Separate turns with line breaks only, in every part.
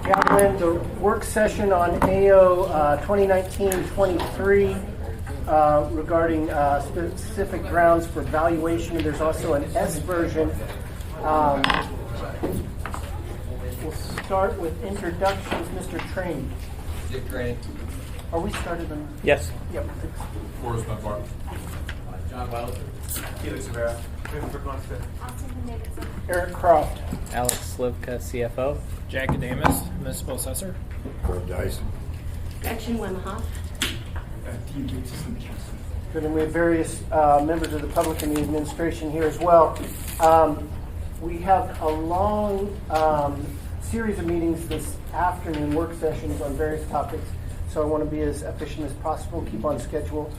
Gavin, the work session on AO 2019-23 regarding specific grounds for valuation. There's also an S version. We'll start with introductions. Mr. Train.
Dick Train.
Are we started on?
Yes.
Yep.
Forrest Dunbar. John Wells. Felix Rivera.
Christopher Constant. Eric Croft.
Alex Slivka, CFO.
Jack Adamus, Municipal Assessor.
Ford Dyson.
Action Wemhoff.
Good, and we have various members of the public and the administration here as well. We have a long series of meetings this afternoon, work sessions on various topics, so I want to be as efficient as possible, keep on schedule.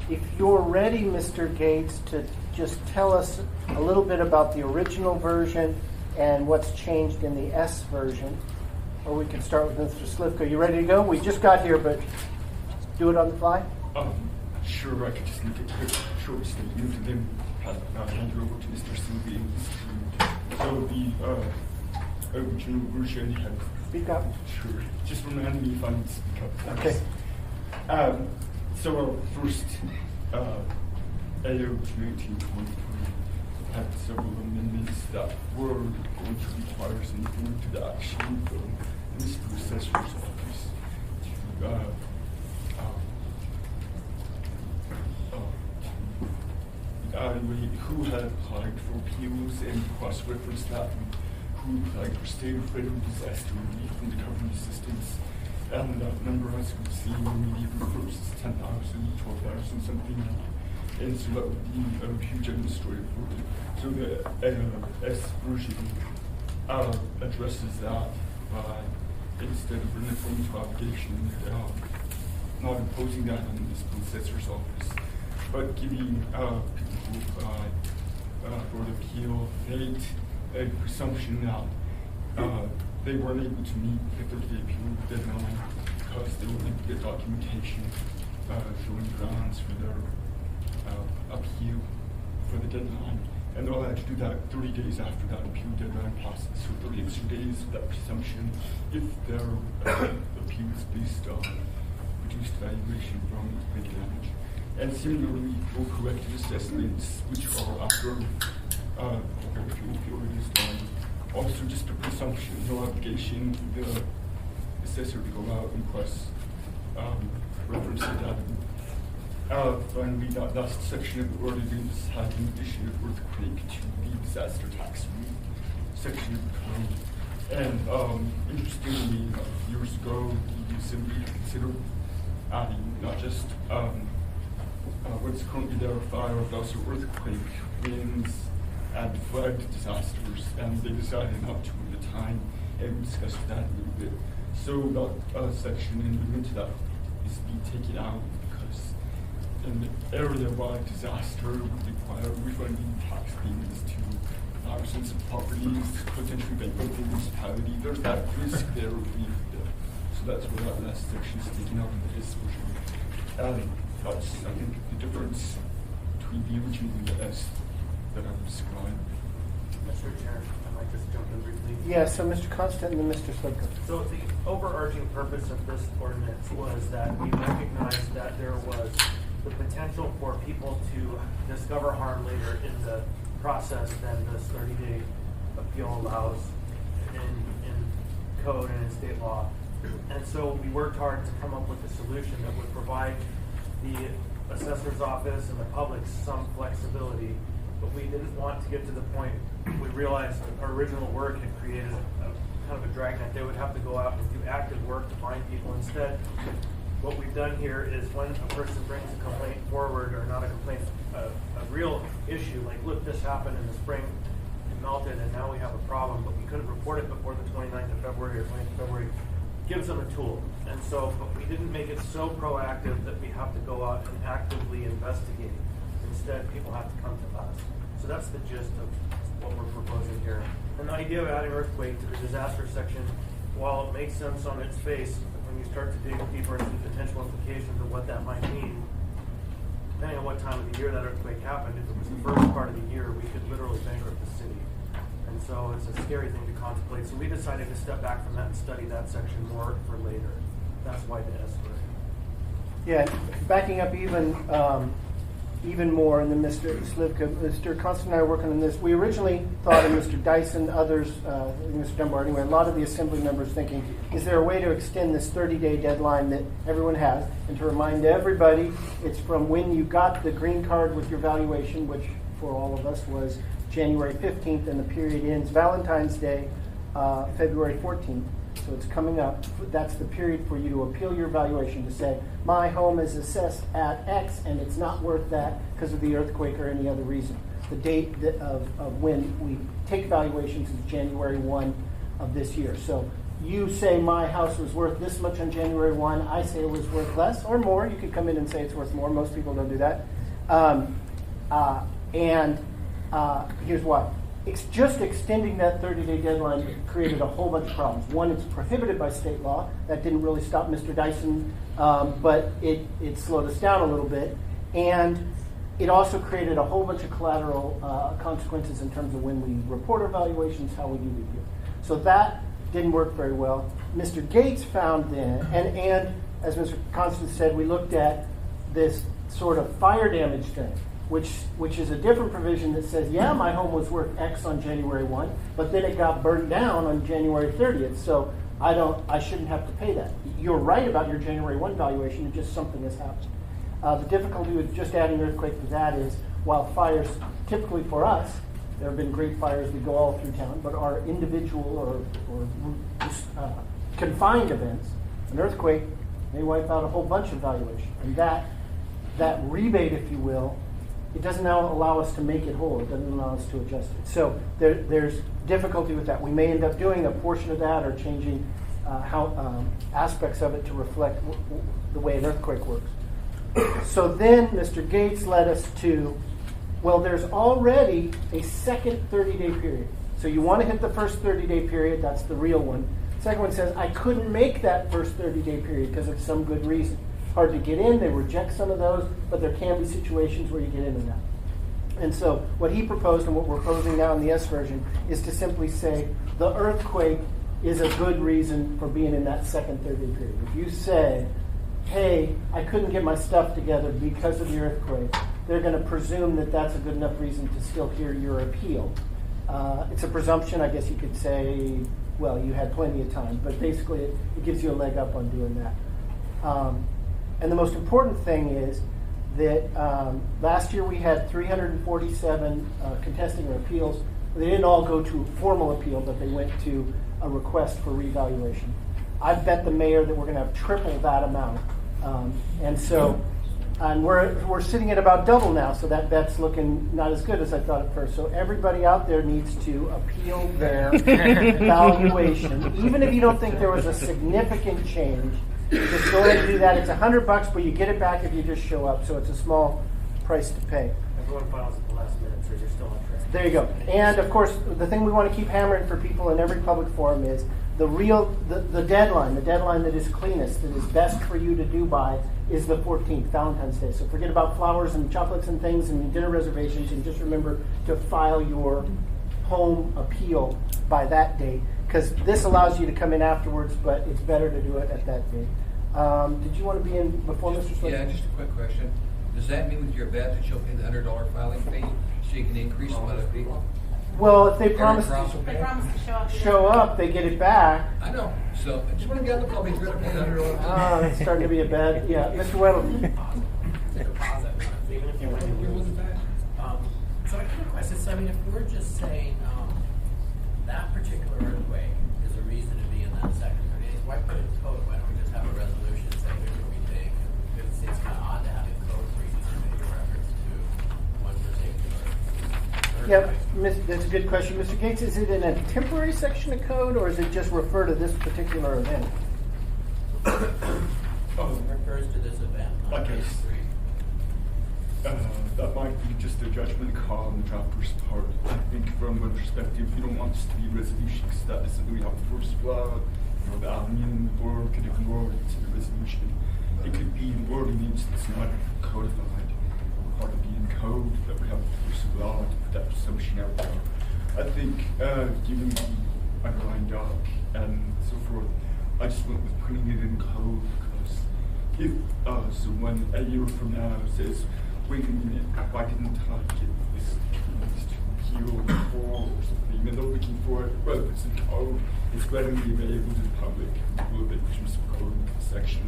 If you're ready, Mr. Gates, to just tell us a little bit about the original version and what's changed in the S version, or we can start with Mr. Slivka. You ready to go? We just got here, but do it on the fly?
Sure, I could just make a quick short statement and then hand it over to Mr. Sylvie. So the original version had...
Speak up.
Sure. Just remind me if I need to speak up.
Okay.
So our first AO 1923 had several amendments that were going to require some limited action from the Municipal Assessor's Office to evaluate who had applied for appeals and cross-reference that with who applied for state or federal disaster relief and recovery assistance. And that number, as you can see, immediate refers to 10,000, 12,000, something like that. And so that would be a huge administrative burden. So the S version addresses that by, instead of an affirmative obligation, not imposing that on the Municipal Assessor's Office, but giving people who apply for the appeal a presumption that they weren't able to meet the 30-day appeal deadline because they were able to get documentation showing grounds for their appeal for the deadline. And they'll have to do that 30 days after that appeal deadline passes. So 30 extra days of that presumption if their appeal is based on reduced valuation from the damage. And similarly, for corrective assessments, which are after appeal period is done, also just a presumption, no obligation to the assessor to go out and request reference to data. Finally, that last section of the ordinance had an addition of earthquake to the disaster tax relief section of the code. And interestingly, years ago, the Assembly considered adding not just what's currently there are fire, but also earthquake, winds, and flood disasters, and they decided not to at the time, and we discussed that a little bit. So that section and into that is being taken out because an area-wide disaster would require refunding tax payments to thousands of properties, potentially bankrupt municipality. There's that risk there of being there. So that's where that last section is taken out in this version. That's, I think, the difference between the original and the S that I've described.
Mr. Chair, I'd like to jump in briefly.
Yeah, so Mr. Constant and then Mr. Slivka.
So the overarching purpose of this ordinance was that we recognized that there was the potential for people to discover harm later in the process than this 30-day appeal allows in code and in state law. And so we worked hard to come up with a solution that would provide the assessor's office and the public some flexibility, but we didn't want to get to the point we realized our original work had created kind of a dragnet. They would have to go out and do active work to find people. Instead, what we've done here is when a person brings a complaint forward, or not a complaint, a real issue, like, look, this happened in the spring, it melted, and now we have a problem, but we couldn't report it before the 29th of February or 20th of February, gives them a tool. And so, but we didn't make it so proactive that we have to go out and actively investigate. Instead, people have to come to us. So that's the gist of what we're proposing here. And the idea of adding earthquake to the disaster section, while it makes sense on its face, when you start to dig deeper into the potential implications of what that might mean, depending on what time of the year that earthquake happened, if it was the first part of the year, we could literally bankrupt the city. And so it's a scary thing to contemplate. So we decided to step back from that and study that section more for later. That's why the S word.
Yeah, backing up even more, and then Mr. Slivka, Mr. Constant and I are working on this. We originally thought, and Mr. Dyson, others, Mr. Dunbar, anyway, a lot of the assembly members thinking, is there a way to extend this 30-day deadline that everyone has? And to remind everybody, it's from when you got the green card with your valuation, which for all of us was January 15th, and the period ends Valentine's Day, February 14th. So it's coming up. That's the period for you to appeal your valuation, to say, my home is assessed at X and it's not worth that because of the earthquake or any other reason. The date of when we take valuations is January 1 of this year. So you say my house was worth this much on January 1. I say it was worth less or more. You could come in and say it's worth more. Most people don't do that. Here's why. Just extending that 30-day deadline created a whole bunch of problems. One, it's prohibited by state law. That didn't really stop Mr. Dyson, but it slowed us down a little bit. And it also created a whole bunch of collateral consequences in terms of when we report our valuations, how we do review. So that didn't work very well. Mr. Gates found then, and as Mr. Constance said, we looked at this sort of fire damage thing, which is a different provision that says, yeah, my home was worth X on January 1, but then it got burned down on January 30th, so I shouldn't have to pay that. You're right about your January 1 valuation, it's just something has happened. The difficulty with just adding earthquake to that is, while fires, typically for us, there have been great fires that go all through town, but are individual or confined events, an earthquake may wipe out a whole bunch of valuation. And that rebate, if you will, it doesn't now allow us to make it whole. It doesn't allow us to adjust it. So there's difficulty with that. We may end up doing a portion of that or changing how aspects of it to reflect the way an earthquake works. So then Mr. Gates led us to, well, there's already a second 30-day period. So you want to hit the first 30-day period. That's the real one. Second one says, I couldn't make that first 30-day period because of some good reason. Hard to get in, they reject some of those, but there can be situations where you get into that. And so what he proposed and what we're proposing now in the S version is to simply say the earthquake is a good reason for being in that second 30-day period. If you say, hey, I couldn't get my stuff together because of the earthquake, they're going to presume that that's a good enough reason to still hear your appeal. It's a presumption, I guess you could say, well, you had plenty of time, but basically it gives you a leg up on doing that. And the most important thing is that last year we had 347 contesting or appeals. They didn't all go to formal appeal, but they went to a request for revaluation. I bet the mayor that we're going to have triple that amount. And we're sitting at about double now, so that bet's looking not as good as I thought at first. So everybody out there needs to appeal their valuation. Even if you don't think there was a significant change, just go ahead and do that. It's $100, but you get it back if you just show up. So it's a small price to pay.
Everyone files at the last minute, so you're still on track.
There you go. And of course, the thing we want to keep hammering for people in every public forum is the deadline that is cleanest, that is best for you to do by, is the 14th, Valentine's Day. So forget about flowers and chocolates and things and dinner reservations, and just remember to file your home appeal by that date, because this allows you to come in afterwards, but it's better to do it at that date. Did you want to be in before Mr. Slip?
Yeah, just a quick question. Does that mean with your bet that you'll pay the $100 filing fee so you can increase the amount of people?
Well, if they promise
They promise to
show up, they get it back.
I know. So I just want to get on the public. You're going to pay the $100.
Oh, it's starting to be a bad, yeah. Mr. Weddle.
So I have a question. So I mean, if we're just saying that particular earthquake is a reason to be in that second 30 days, why put it in code? Why don't we just have a resolution saying here's what we think? It seems kind of odd to have a code for you to make a reference to one particular earthquake.
Yeah, that's a good question. Mr. Gates, is it in a temporary section of code, or is it just refer to this particular event?
It refers to this event. On
Okay.
page 3.
That might be just a judgment call on the drafter's part. I think from one perspective, you don't want this to be resolution because that isn't really how it works well. The admin, the board could ignore it to the resolution. It could be in wording names that's not codified. It would hardly be in code that we have to force law to put that assumption out there. I think given the underlying doc and so forth, I just went with putting it in code because if so when a year from now says, wait a minute, why didn't I get this to appeal before or something, even though looking for it, well, if it's in code, it's readily available to the public. A little bit in terms of code section,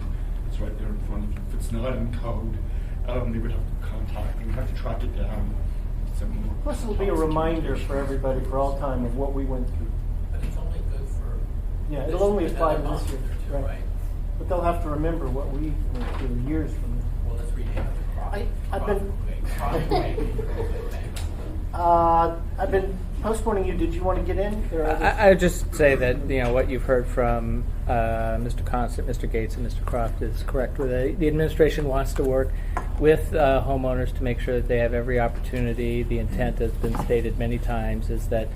it's right there in front of you. If it's not in code, they would have to contact, they would have to track it down.
Plus, it'll be a reminder for everybody for all time of what we went through.
But it's only good for.
Yeah, it'll only apply to
another
this
month
year,
or two, right?
But they'll have to remember what we went through years from now.
Well, let's rename it the
I've been-
crop.
I've been postponing you. Did you want to get in?
I would just say that what you've heard from Mr. Constant, Mr. Gates, and Mr. Croft is correct. The administration wants to work with homeowners to make sure that they have every opportunity. The intent has been stated many times is that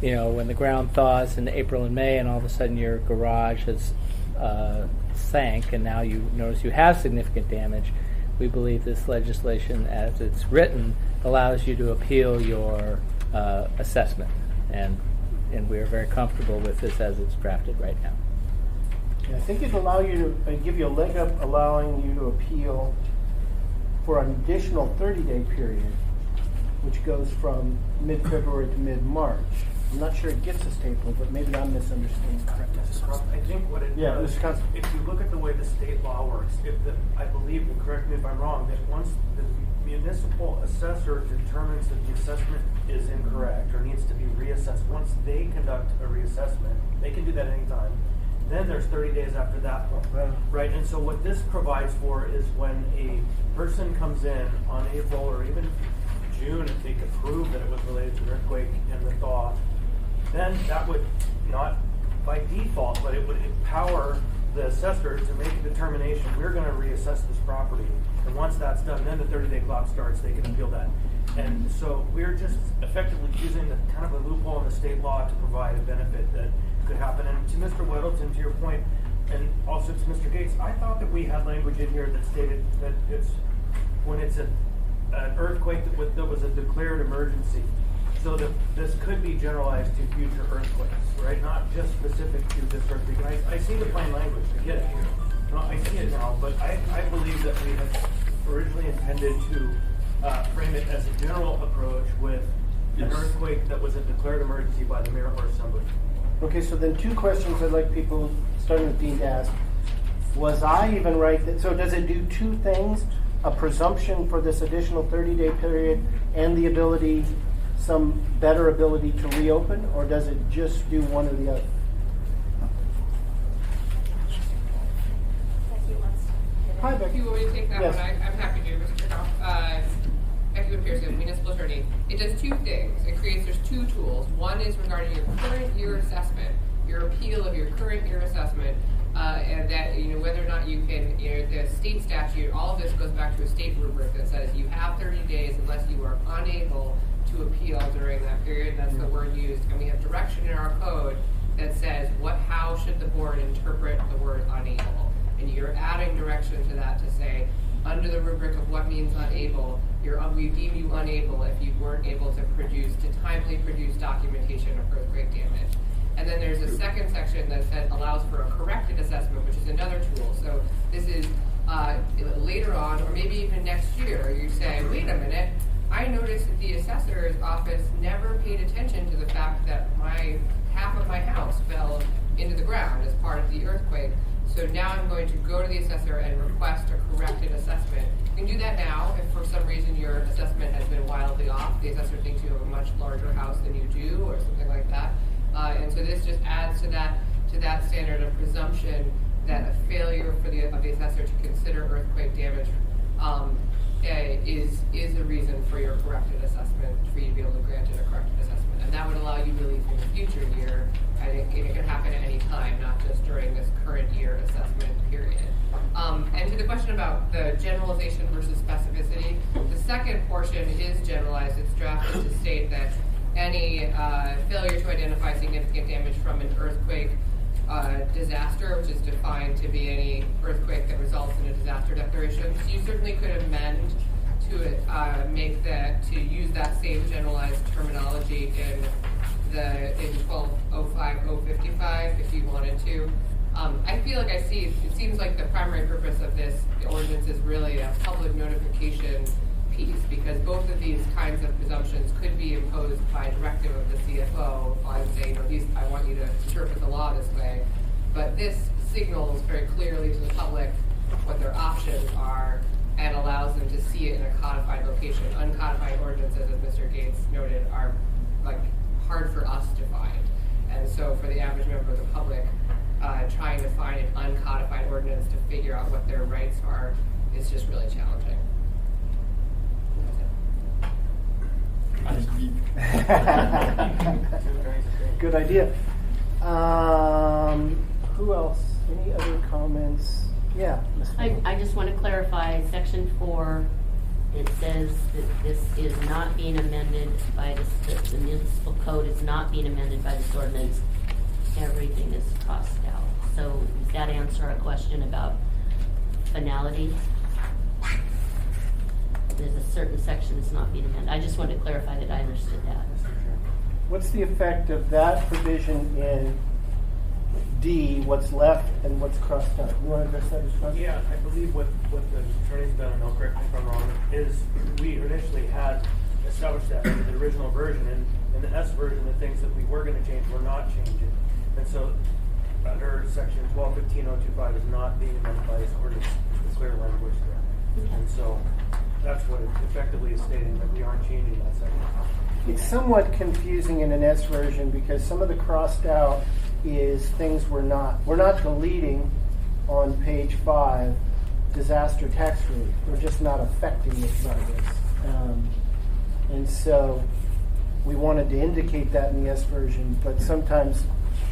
when the ground thaws in April and May, and all of a sudden your garage has sank, and now you notice you have significant damage. We believe this legislation, as it's written, allows you to appeal your assessment, and we are very comfortable with this as it's drafted right now.
Yeah, I think it'll allow you to give you a leg up, allowing you to appeal for an additional 30-day period, which goes from mid-February to mid-March. I'm not sure it gets us to April, but maybe I'm misunderstanding.
I think what it
Yeah,
does,
Mr. Constable.
if you look at the way the state law works, I believe, and correct me if I'm wrong, that once the municipal assessor determines that the assessment is incorrect or needs to be reassessed, once they conduct a reassessment, they can do that anytime. Then there's 30 days after that point, right? And so what this provides for is when a person comes in on April or even June, if they could prove that it was related to the earthquake and the thaw, then that would not by default, but it would empower the assessor to make a determination, we're going to reassess this property. And once that's done, then the 30-day clock starts, they can appeal that. And so we're just effectively using the kind of a loophole in the state law to provide a benefit that could happen. And to Mr. Weddleton, to your point, and also to Mr. Gates, I thought that we had language in here that stated that it's when it's an earthquake that was a declared emergency. So that this could be generalized to future earthquakes, right? Not just specific to this earthquake. And I see the plain language, I get it. No, I see it now, but I believe that we had originally intended to frame it as a general approach with an earthquake that was a declared emergency by the mayor or somebody.
Okay, so then two questions I'd like people, starting with Dean, to ask. Was I even right? So does it do two things? A presumption for this additional 30-day period and the ability, some better ability to reopen, or does it just do one or the other? Hi,
If
Becky.
you want me to take that
Yes.
one, I'm happy to, Mr. Goff. Becky Pearson, municipal attorney. It does two things. There's two tools. One is regarding your current year assessment, your appeal of your current year assessment, and that, whether or not you can, the state statute, all of this goes back to a state rubric that says you have 30 days unless you are unable to appeal during that period. That's the word used. And we have direction in our code that says how should the board interpret the word unable. And you're adding direction to that to say, under the rubric of what means unable, we deem you unable if you weren't able to timely produce documentation of earthquake damage. And then there's a second section that allows for a corrected assessment, which is another tool. So this is later on, or maybe even next year, you say, wait a minute, I noticed that the assessor's office never paid attention to the fact that half of my house fell into the ground as part of the earthquake. So now I'm going to go to the assessor and request a corrected assessment. You can do that now if for some reason your assessment has been wildly off. The assessor thinks you have a much larger house than you do, or something like that. And so this just adds to that standard of presumption that a failure of the assessor to consider earthquake damage is a reason for your corrected assessment, for you to be able to grant it a corrected assessment. And that would allow you relief in the future year. I think it can happen at any time, not just during this current year assessment period. And to the question about the generalization versus specificity, the second portion is generalized. It's drafted to state that any failure to identify significant damage from an earthquake disaster, which is defined to be any earthquake that results in a disaster declaration. So you certainly could amend to use that same generalized terminology in in 1205-055 if you wanted to. I feel like it seems like the primary purpose of this ordinance is really a public notification piece, because both of these kinds of presumptions could be imposed by directive of the CFO. If I'm saying, I want you to interpret the law this way. But this signals very clearly to the public what their options are and allows them to see it in a codified location. Uncodified ordinances, as Mr. Gates noted, are like hard for us to find. And so for the average member of the public, trying to find an uncodified ordinance to figure out what their rights are is just really challenging.
Good idea. Who else? Any other comments? Yeah, Ms.
I just want to clarify, section 4, it says that this is not being amended by the municipal code is not being amended by this ordinance. Everything is crossed out. So does that answer a question about finality? There's a certain section that's not being amended. I just wanted to clarify that I understood that.
What's the effect of that provision in D, what's left and what's crossed out? You want to address that as well?
Yeah, I believe what the attorney's done, and they'll correct me if I'm wrong, is we initially had established that in the original version, and in the S version, the things that we were going to change were not changing. And so under section 1215.025 is not being amended by this ordinance, the clear language there. And so that's what it effectively is stating, that we aren't changing that section.
It's somewhat confusing in an S version because some of the crossed out is things we're not deleting on page 5 disaster tax relief. We're just not affecting it by this. And so we wanted to indicate that in the S version, but sometimes,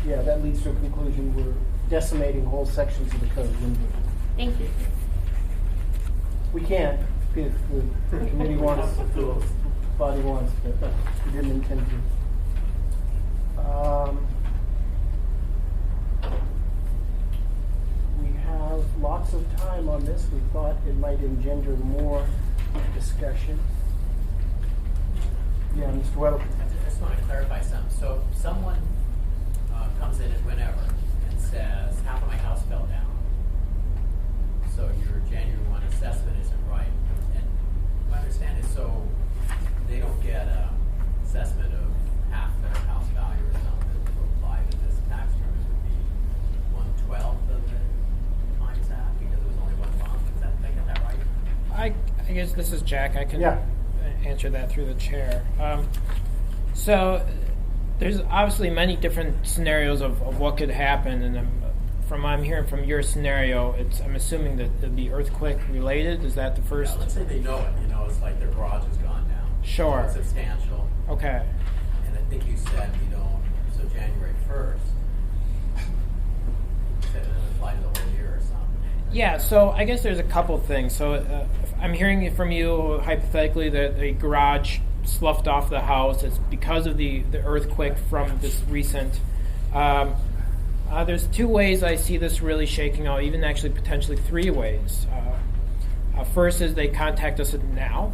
yeah, that leads to a conclusion we're decimating whole sections of the code.
Thank you.
We can if the committee wants, if the body wants, but we didn't intend to. We have lots of time on this. We thought it might engender more discussion. Yeah, Mr. Weddle.
I just want to clarify something. So if someone comes in at whenever and says, half of my house fell down, so your January 1 assessment isn't right. And my understanding is so they don't get an assessment of half their house value or something to apply to this tax term. It would be 1/12 of the times that because it was only 1 month. Is that, did I get that right?
I guess this is Jack. I can
Yeah.
answer that through the chair. So there's obviously many different scenarios of what could happen, and I'm hearing from your scenario, I'm assuming that it'd be earthquake related. Is that the first?
Yeah, let's say they know it. It's like their garage has gone down.
Sure.
It's substantial.
Okay.
And I think you said we don't. So January 1st. You said it doesn't apply to the whole year or something.
Yeah, so I guess there's a couple things. So if I'm hearing from you hypothetically that a garage sloughed off the house. It's because of the earthquake from this recent. There's 2 ways I see this really shaking out, even actually potentially 3 ways. First is they contact us now,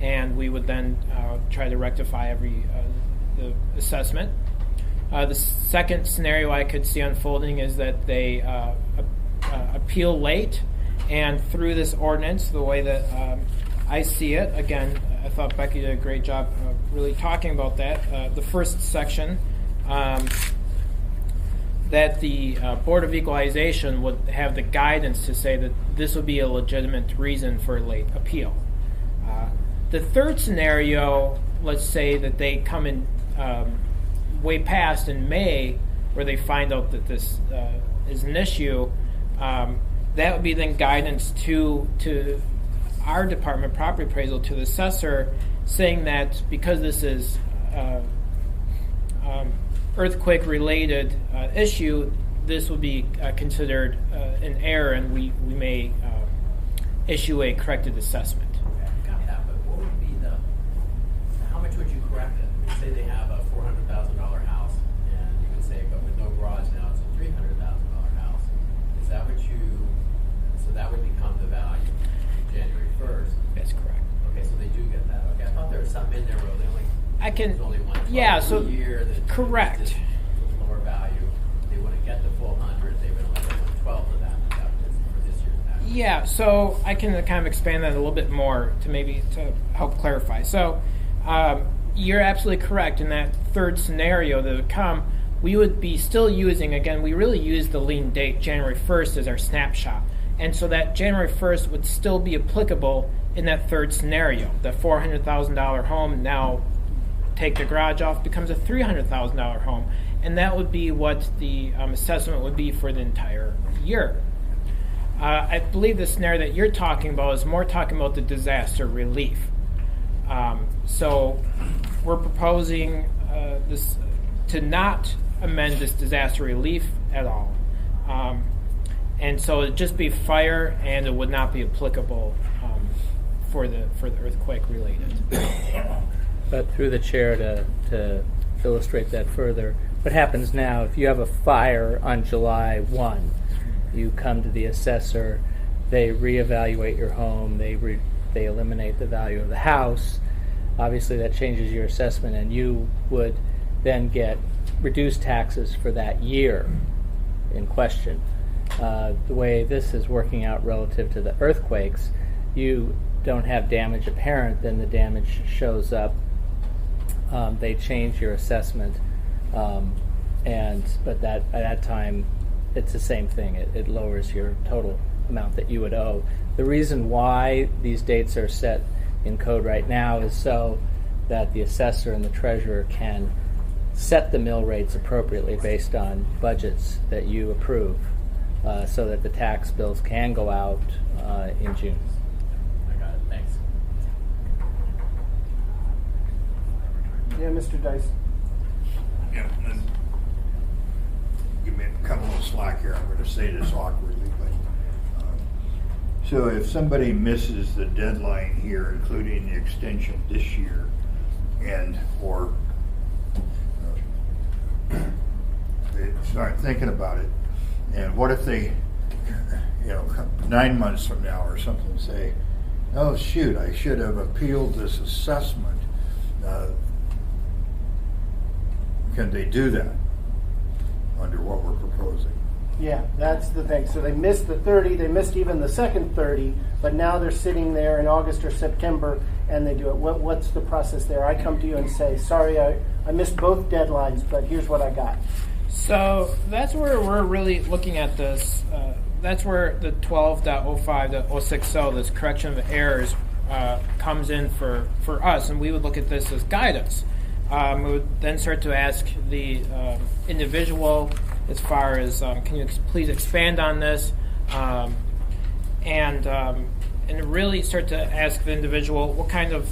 and we would then try to rectify the assessment. The second scenario I could see unfolding is that they appeal late, and through this ordinance, the way that I see it, again, I thought Becky did a great job really talking about that. The first section, that the Board of Equalization would have the guidance to say that this would be a legitimate reason for a late appeal. The third scenario, let's say that they come in way past in May, where they find out that this is an issue, that would be then guidance to our department, property appraisal, to the assessor, saying that because this is earthquake-related issue, this will be considered an error, and we may issue a corrected assessment.
Okay, got that. But what would be how much would you correct it? I mean, say they have a $400,000 house, and you could say, but with no garage now, it's a $300,000 house. Is that what so that would become the value January 1st?
That's correct.
Okay, so they do get that. Okay, I thought there was something in there where they only.
can.
There's only one
Yeah.
12
So
per year that
correct.
is lower value. They wouldn't get the full 100. They would only get 112 of that for this year's tax.
Yeah, so I can kind of expand that a little bit more to help clarify. So you're absolutely correct. In that third scenario that would come, we would be still using, again, we really use the lien date, January 1st, as our snapshot. And so that January 1st would still be applicable in that third scenario. The $400,000 home, now take the garage off, becomes a $300,000 home. And that would be what the assessment would be for the entire year. I believe the scenario that you're talking about is more talking about the disaster relief. So we're proposing this to not amend this disaster relief at all. And so it'd just be fire, and it would not be applicable for the earthquake related.
But through the chair to illustrate that further, what happens now if you have a fire on July 1? You come to the assessor, they reevaluate your home, they eliminate the value of the house. Obviously that changes your assessment, and you would then get reduced taxes for that year in question. The way this is working out relative to the earthquakes, you don't have damage apparent, then the damage shows up. They change your assessment, but at that time, it's the same thing. It lowers your total amount that you would owe. The reason why these dates are set in code right now is so that the assessor and the treasurer can set the mill rates appropriately based on budgets that you approve, so that the tax bills can go out in June.
I got it. Thanks.
Yeah, Mr. Dice.
Yeah, and give me a couple of slack here. I'm going to say this awkwardly, but so if somebody misses the deadline here, including the extension this year, and or they start thinking about it, and what if they, 9 months from now or something, say, "Oh shoot, I should have appealed this assessment." Can they do that under what we're proposing?
Yeah, that's the thing. So they missed the 30, they missed even the second 30, but now they're sitting there in August or September and they do it. What's the process there? I come to you and say, sorry, I missed both deadlines, but here's what I got.
So that's where we're really looking at this. That's where the 12.05.060, this correction of errors, comes in for us, and we would look at this as guidance. We would then start to ask the individual as far as, can you please expand on this? And really start to ask the individual what kind of,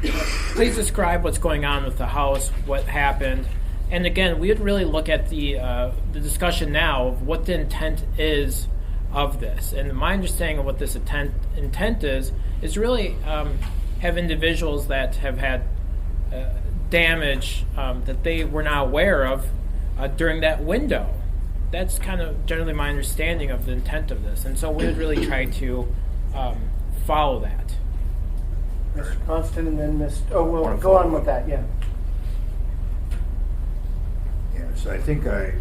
please describe what's going on with the house, what happened. And again, we would really look at the discussion now of what the intent is of this. And my understanding of what this intent is really have individuals that have had damage that they were not aware of during that window. That's kind of generally my understanding of the intent of this. And so we would really try to follow that.
Mr. Constant and then we'll go on with that, yeah.
Yes, I think I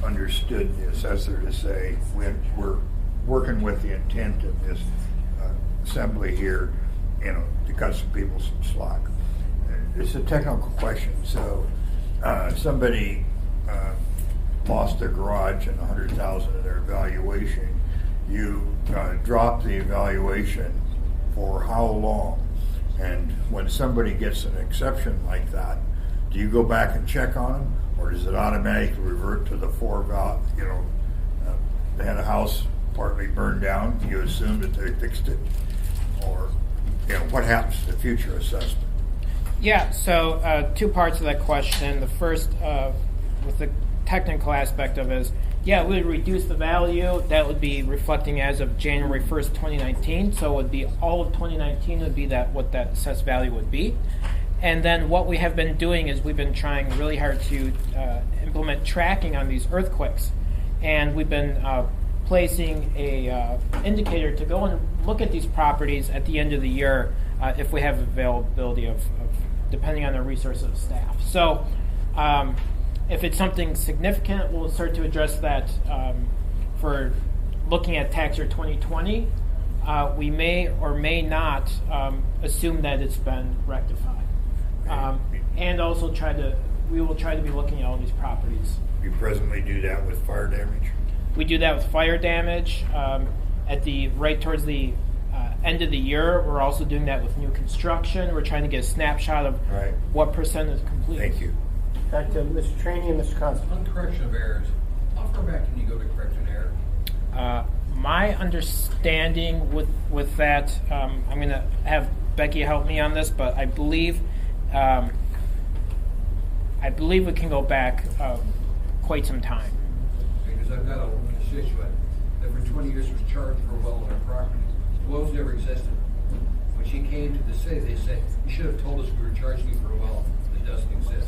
understood the assessor to say we're working with the intent of this assembly here, to cut some people some slack. It's a technical question. So somebody lost their garage and $100,000 of their evaluation. You drop the evaluation for how long? And when somebody gets an exception like that, do you go back and check on them, or does it automatically revert to the they had a house partly burned down? Do you assume that they fixed it, or what happens to the future assessment?
Yeah, so two parts of that question. The first, with the technical aspect of it is, we would reduce the value. That would be reflecting as of January 1st, 2019. So it would be all of 2019 would be what that assessed value would be. And then what we have been doing is we've been trying really hard to implement tracking on these earthquakes. And we've been placing a indicator to go and look at these properties at the end of the year if we have availability of depending on the resources of staff. So if it's something significant, we'll start to address that for looking at tax year 2020. We may or may not assume that it's been rectified. And also we will try to be looking at all these properties.
You presently do that with fire damage?
We do that with fire damage. Right towards the end of the year, we're also doing that with new construction. We're trying to get a snapshot of what percent is complete.
Thank you.
Back to Mr. Trainee and Mr. Constant.
On correction of errors, how far back can you go to correct an error?
My understanding with that, I'm going to have Becky help me on this, but I believe we can go back quite some time.
Because I've got a constituent that for 20 years was charged for a well on her property. The wells never existed. When she came to the city, they said, you should have told us we were charging you for a well that doesn't exist.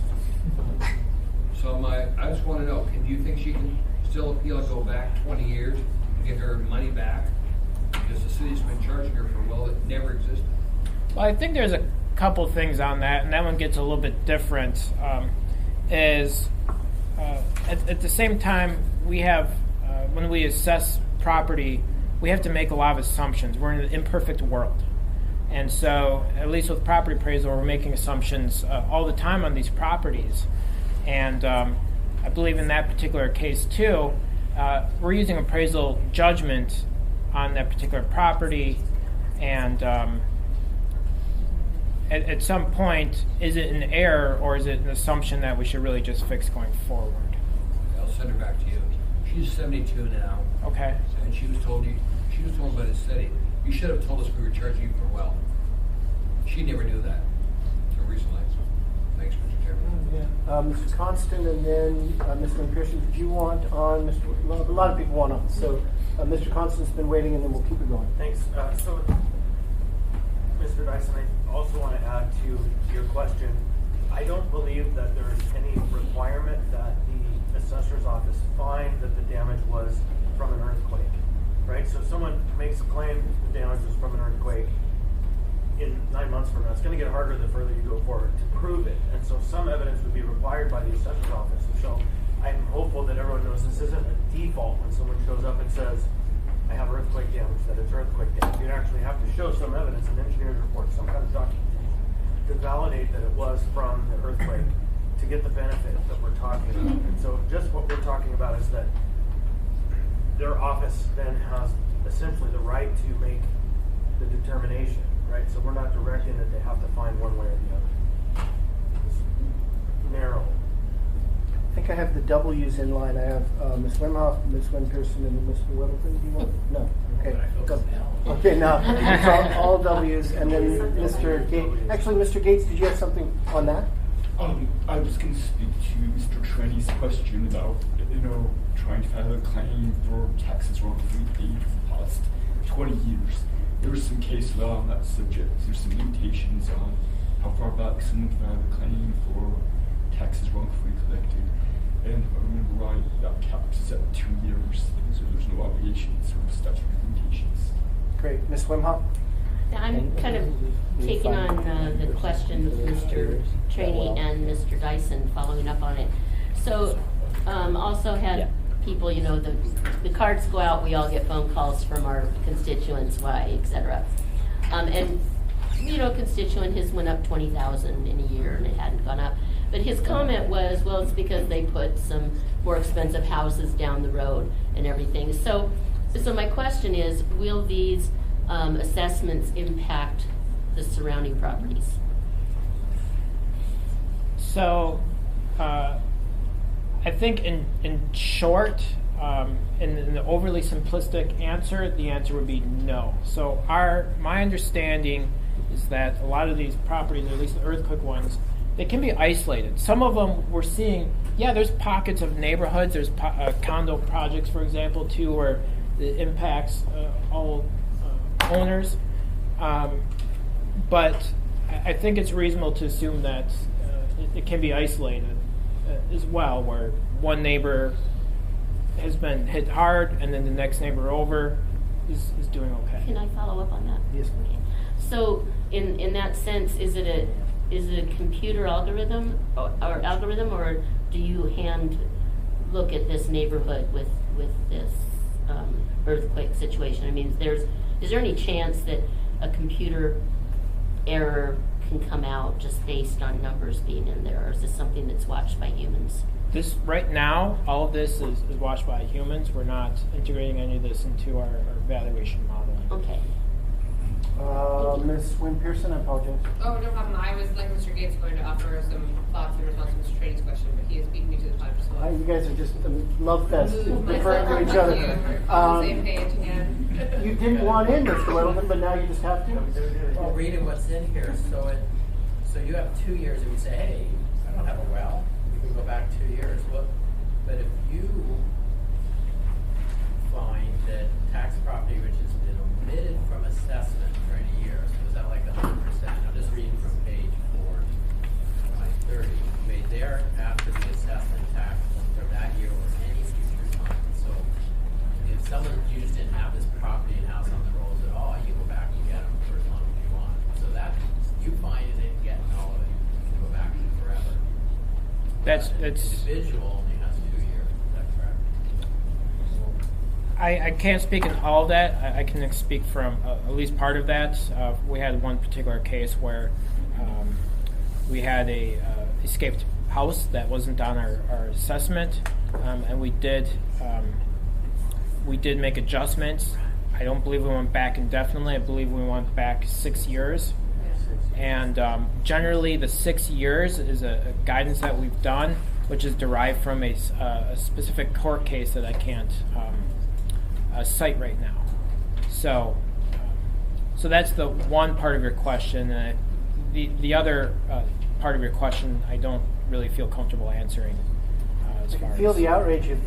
So I just want to know, do you think she can still appeal and go back 20 years and get her money back? Because the city's been charging her for a well that never existed.
Well, I think there's a couple things on that, and that one gets a little bit different. At the same time, we have, when we assess property, we have to make a lot of assumptions. We're in an imperfect world. And so, at least with property appraisal, we're making assumptions all the time on these properties. And I believe in that particular case, too, we're using appraisal judgment on that particular property. And at some point, is it an error or is it an assumption that we should really just fix going forward?
I'll send her back to you. She's 72 now.
Okay.
And she was told by the city, you should have told us we were charging you for a well. She never knew that until recently. Thanks, Mr. Chairman.
Mr. Constant, and then Ms. McPherson, did you want on Mr. A lot of people want on. So Mr. Constant's been waiting, and then we'll keep it going.
Thanks. So, Mr. Dyson, I also want to add to your question. I don't believe that there is any requirement that the assessor's office find that the damage was from an earthquake, right? So if someone makes a claim the damage was from an earthquake, in 9 months from now, it's going to get harder the further you go forward to prove it. And so some evidence would be required by the assessor's office. And so I'm hopeful that everyone knows this isn't a default when someone shows up and says, I have earthquake damage, that it's earthquake damage. You'd actually have to show some evidence, an engineer's report, some kind of documentation to validate that it was from the earthquake to get the benefit that we're talking about. And so just what we're talking about is that their office then has essentially the right to make the determination, right? So we're not directing that they have to find one way or the other. It's narrow.
I think I have the W's in line. I have Ms. Wimhoff, Ms. Wynn-Pearson, and Mr. Weddleton. Do you want? No. Okay. Go. Okay, now it's all W's, and then Mr. Gates. Actually, Mr. Gates, did you have something on that?
I was going to speak to Mr. Treni's question about, trying to file a claim for taxes wrongfully paid for the past 20 years. There was some case law on that subject. There's some limitations on how far back someone can file a claim for taxes wrongfully collected. And if I remember right, that cap is at 2 years, so there's no obligations or statutory limitations.
Great. Ms. Wimhoff?
Now, I'm kind of taking on the questions Mr. Trainee and Mr. Dyson, following up on it. So, also had people, the cards go out, we all get phone calls from our constituents, why, et cetera. And, constituent, his went up 20,000 in a year and it hadn't gone up. But his comment was, well, it's because they put some more expensive houses down the road and everything. So my question is, will these assessments impact the surrounding properties?
So, I think in short, in the overly simplistic answer, the answer would be no. So my understanding is that a lot of these properties, or at least the earthquake ones, they can be isolated. Some of them we're seeing, there's pockets of neighborhoods. There's condo projects, for example, too, where it impacts all owners. But I think it's reasonable to assume that it can be isolated as well, where one neighbor has been hit hard and then the next neighbor over is doing okay.
Can I follow up on that?
Yes, ma'am.
So in that sense, is it is it a computer algorithm or do you hand look at this neighborhood with this earthquake situation? I mean, is there any chance that a computer error can come out just based on numbers being in there, or is this something that's watched by humans?
This right now, all of this is watched by humans. We're not integrating any of this into our evaluation model.
Okay.
Ms. Wynn Pearson, I apologize.
Oh, no problem. I was, like Mr. Gates, going to offer some thoughts in response to Mr. Training's question, but he has beaten me to the punch. So
You guys are just love fest, referring to each
We're
other.
on the same page again.
You didn't want in, Mr. Weddleton, but now you just have to.
Well, reading what's in here, so you have 2 years and you say, hey, I don't have a well. You can go back 2 years. But if you find that tax property which has been omitted from assessment for any year, so is that like 100%? I'm just reading from page 4 of my 30. Made there after the assessment tax for that year or any future time. So if you just didn't have this property and house on the rolls at all, you go back and get them for as long as you want. So that you find you didn't get all of it, you can go back to forever.
That's
Individual only has 2 years. Is that correct?
I can't speak in all of that. I can speak from at least part of that. We had one particular case where we had a escaped house that wasn't on our assessment, and we did make adjustments. I don't believe we went back indefinitely. I believe we went back 6 years. And generally, the 6 years is a guidance that we've done, which is derived from a specific court case that I can't cite right now. So that's the one part of your question. And the other part of your question, I don't really feel comfortable answering. As
I
far
can feel
as
the outrage if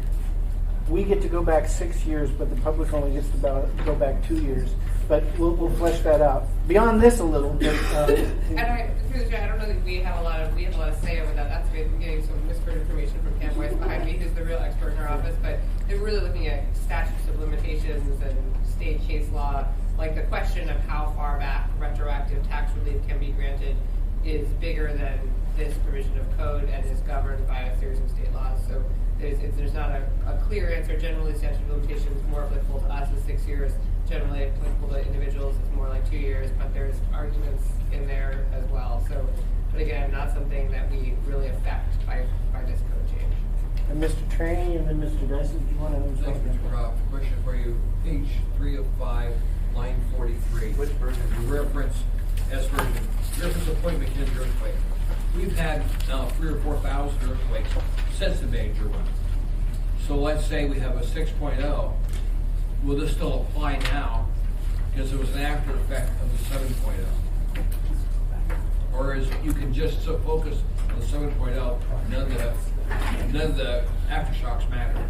we get to go back 6 years, but the public only gets to go back 2 years. But we'll flesh that out. Beyond this a little bit.
And through the chair, I don't know that we have a lot of say over that. That's good. I'm getting some whispered information from Cam Weiss behind me, who's the real expert in our office. But they're really looking at statutes of limitations and state case law. Like the question of how far back retroactive tax relief can be granted is bigger than this provision of code and is governed by a series of state laws. So there's not a clear answer. Generally, statute of limitations is more applicable to us as 6 years. Generally applicable to individuals, it's more like 2 years, but there's arguments in there as well. So, but again, not something that we really affect by this code change.
And Mr. Trainee and then Mr. Dyson, do you want to
Thanks, Mr. Croft. Question for you. Page 3 of 5, line 43.
Which version?
You reference S version. Reference a Point McKinney earthquake. We've had now 3,000 or 4,000 earthquakes since the major one. So let's say we have a 6.0. Will this still apply now because it was an after effect of the 7.0? Or is you can just so focus on the 7.0, none of the aftershocks matter?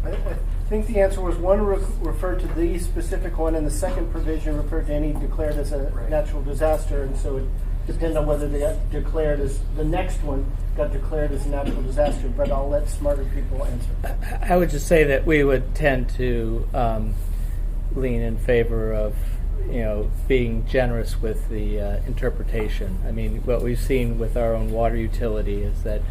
I think the answer was one referred to the specific one, and the second provision referred to any declared as a natural disaster, and so it depends on whether they got declared as the next one got declared as a natural disaster. But I'll let smarter people answer.
I would just say that we would tend to lean in favor of, being generous with the interpretation. I mean, what we've seen with our own water utility is that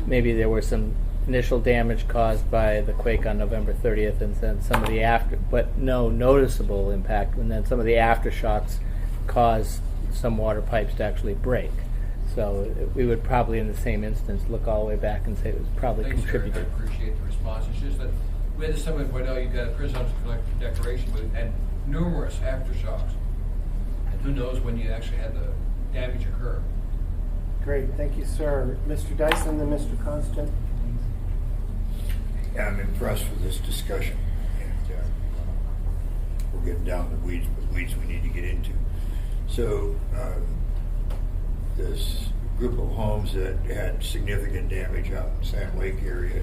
maybe there was some initial damage caused by the quake on November 30th, and then some of the but no noticeable impact, and then some of the aftershocks caused some water pipes to actually break. So we would probably, in the same instance, look all the way back and say it was probably
Thanks,
contributed.
Eric. I appreciate the response. It's just that we had the 7.0, you've got a presumption of declaration, but it had numerous aftershocks. And who knows when you actually had the damage occur.
Great, thank you, sir. Mr. Dyson, then Mr. Constant.
Yeah, I'm impressed with this discussion. And we're getting down the weeds, but weeds we need to get into. So this group of homes that had significant damage out in Sand Lake area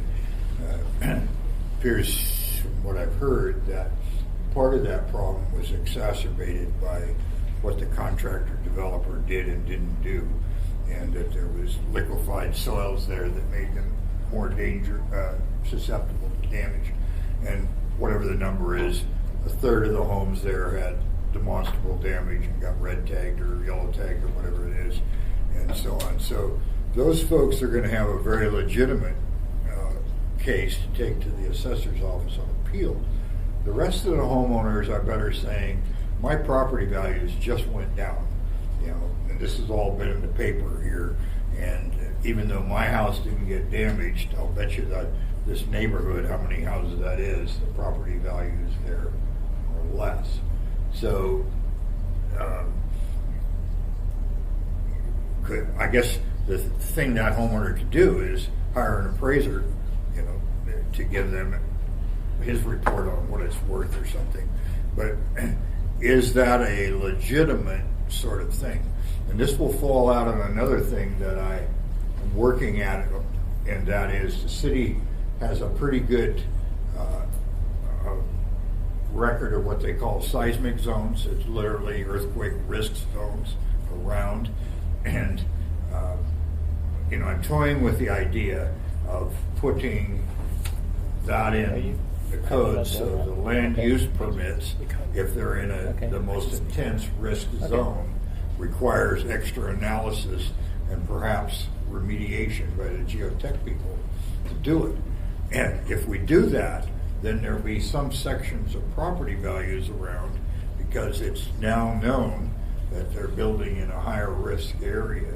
appears, from what I've heard, that part of that problem was exacerbated by what the contractor developer did and didn't do, and that there was liquefied soils there that made them more susceptible to damage. And whatever the number is, a third of the homes there had demonstrable damage and got red tagged or yellow tagged or whatever it is. and so on. So those folks are going to have a very legitimate case to take to the assessor's office on appeal. The rest of the homeowners, I bet, are saying, my property values just went down, and this has all been in the paper here, and even though my house didn't get damaged, I'll bet you that this neighborhood, how many houses that is, the property values there are less. So I guess the thing that homeowner could do is hire an appraiser, to give them his report on what it's worth or something. But is that a legitimate sort of thing? And this will fall out on another thing that I am working at, and that is the city has a pretty good record of what they call seismic zones. It's literally earthquake risk zones around. And, I'm toying with the idea of putting that in the code, so the land use permits, if they're in the most intense risk zone, requires extra analysis and perhaps remediation by the geotech people to do it. And if we do that, then there'll be some sections of property values around, because it's now known that they're building in a higher risk area.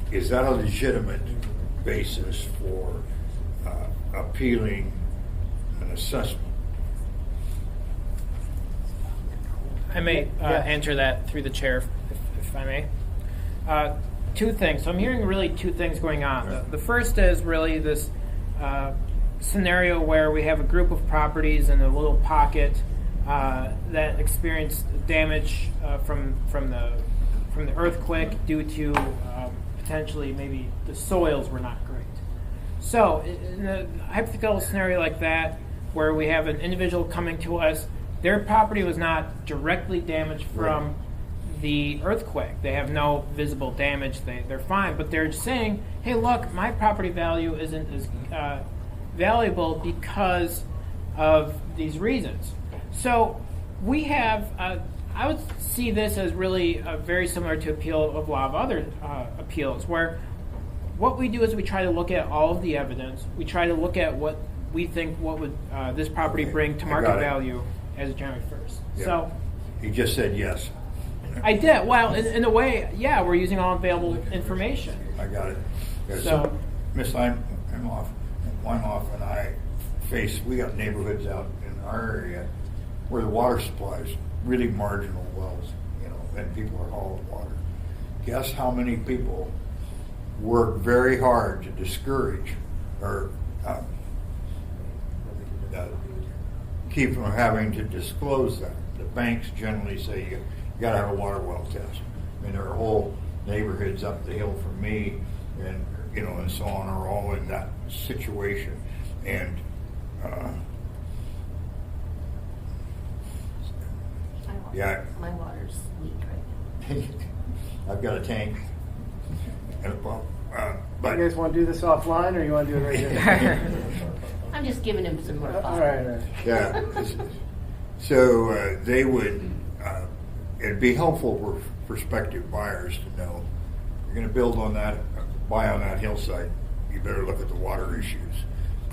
Is that a legitimate basis for appealing an assessment?
I may answer that through the chair, if I may. Two things. So I'm hearing really two things going on. The first is really this scenario where we have a group of properties in a little pocket that experienced damage from the earthquake due to potentially maybe the soils were not great. So in a hypothetical scenario like that, where we have an individual coming to us, their property was not directly damaged from the earthquake. They have no visible damage. They're fine, but they're saying, hey, look, my property value isn't as valuable because of these reasons. So we have, I would see this as really very similar to appeal of a lot of other appeals, where what we do is we try to look at all of the evidence. We try to look at what we think what would this property bring to market value as of January 1st.
Yeah.
So
He just said yes.
I did. Well, in a way, yeah, we're using all available information.
I got it. Yeah,
So,
Miss Weinhoff and I we got neighborhoods out in our area where the water supply is really marginal wells, and people are hauling water. Guess how many people work very hard to discourage or keep from having to disclose that? The banks generally say you got to have a water well test. I mean, there are whole neighborhoods up the hill from me, and and so on, are all in that situation. And
My water's weak right now.
I've got a tank and a pump. But
You guys want to do this offline, or you want to do it right here?
I'm just giving him some more
All
thought.
right.
yeah, so they would. It'd be helpful for prospective buyers to know you're going to buy on that hillside. You better look at the water issues.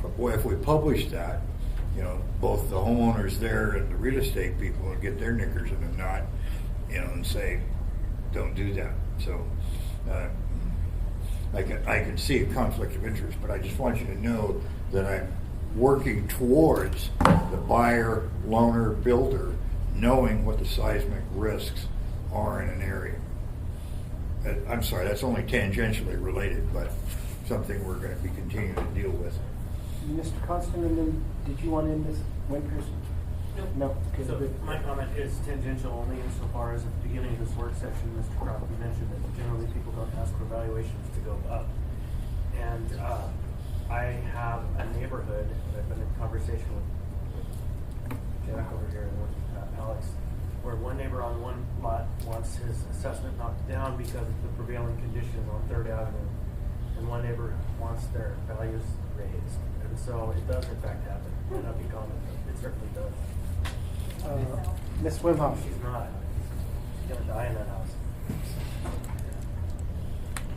But boy, if we publish that, both the homeowners there and the real estate people would get their knickers in a knot, and say, don't do that. So I can see a conflict of interest, but I just want you to know that I'm working towards the buyer, loaner, builder knowing what the seismic risks are in an area. I'm sorry, that's only tangentially related, but something we're going to be continuing to deal with.
Mr. Constant, and then did you want to end this? Winters? No. Okay,
So
good.
my comment is tangential only insofar as at the beginning of this work session, Mr. Croft, you mentioned that generally people don't ask for valuations to go up. And I have a neighborhood that I've been in conversation with Jack over here and with Alex, where one neighbor on one lot wants his assessment knocked down because of the prevailing conditions on 3rd Avenue, and one neighbor wants their values raised. And so it does in fact happen. It may not be common, but it certainly does.
Ms. Wimhoff.
She's not. She's gonna die in that house.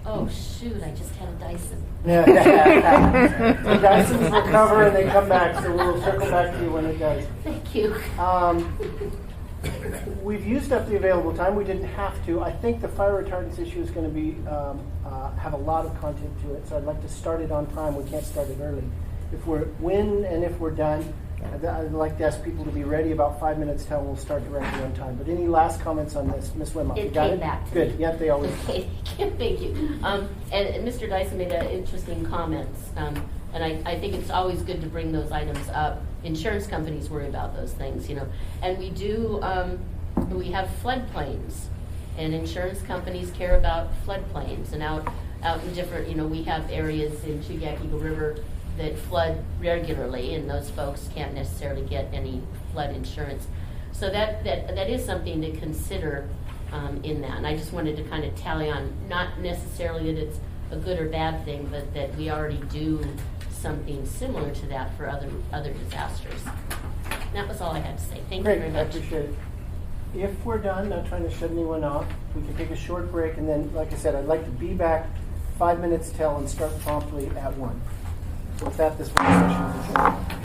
Oh, shoot, I just had a Dyson.
Yeah. The Dysons recover and they come back, so we'll circle back to you when it does.
Thank you.
We've used up the available time. We didn't have to. I think the fire retardants issue is going to be have a lot of content to it, so I'd like to start it on time. We can't start it early. If we're done, I'd like to ask people to be ready about 5 minutes till we'll start directly on time. But any last comments on this, Ms. Wimmoff?
It came back to
Good.
me.
Yep, they always.
Okay, thank you. And Mr. Dyson made interesting comments, and I think it's always good to bring those items up. Insurance companies worry about those things, and we do. We have floodplains, and insurance companies care about floodplains, and out in different. We have areas in Chugach Eagle River that flood regularly, and those folks can't necessarily get any flood insurance. So that is something to consider in that. And I just wanted to kind of tally on, not necessarily that it's a good or bad thing, but that we already do something similar to that for other disasters. And that was all I had to say. Thank you very
Great,
much.
I appreciate it. If we're done, not trying to shut anyone off, we can take a short break, and then, like I said, I'd like to be back 5 minutes till and start promptly at 1. So with that, this work session is adjourned.